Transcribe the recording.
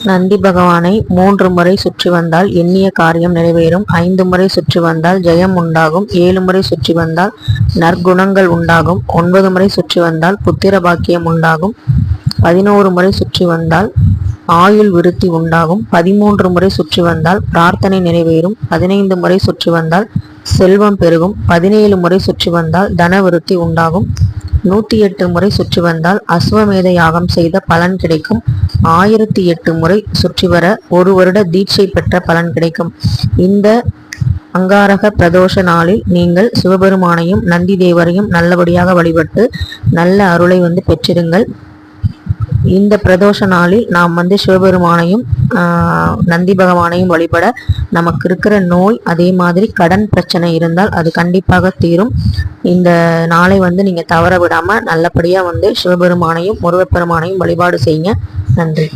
நந்தி பகவானை 3 முறை சுற்றி வந்தால் எண்ணிய காரியம் நிறைவேறும். 5 முறை சுற்றி வந்தால் ஜெயம் உண்டாகும். 7 முறை சுற்றி வந்தால் நற்குணங்கள் உண்டாகும். 9 முறை சுற்றி வந்தால் புத்திர பாக்கியம் உண்டாகும். 11 முறை சுற்றி வந்தால் ஆயுள் விருத்தி உண்டாகும். 13 முறை சுற்றி வந்தால் பிரார்த்தனை நிறைவேறும். 15 முறை சுற்றி வந்தால் செல்வம் பெருகும். 17 முறை சுற்றி வந்தால் தன விருத்தி உண்டாகும். 108 முறை சுற்றி வந்தால் அஸ்வமேத யாகம் செய்த பலன் கிடைக்கும். 1008 முறை சுற்றி வர 1 வருட தீட்சை பெற்ற பலன் கிடைக்கும். இந்த அங்காரக பிரதோஷ நாளில் நீங்கள் சிவபெருமானையும் நந்தி தேவரையும் நல்லபடியாக வழிபட்டு நல்ல அருளை பெற்றிடுங்கள். இந்த பிரதோஷ நாளில் நாம் சிவபெருமானையும் நந்தி பகவானையும் வழிபட நமக்கு இருக்கிற நோய், அதே மாதிரி கடன் பிரச்சனை இருந்தால் அது கண்டிப்பாக தீரும். இந்த நாளை நீங்க தவற விடாம நல்லபடியா சிவபெருமானையும் முருகப்பெருமானையும் வழிபாடு செய்யுங்க. நன்றி.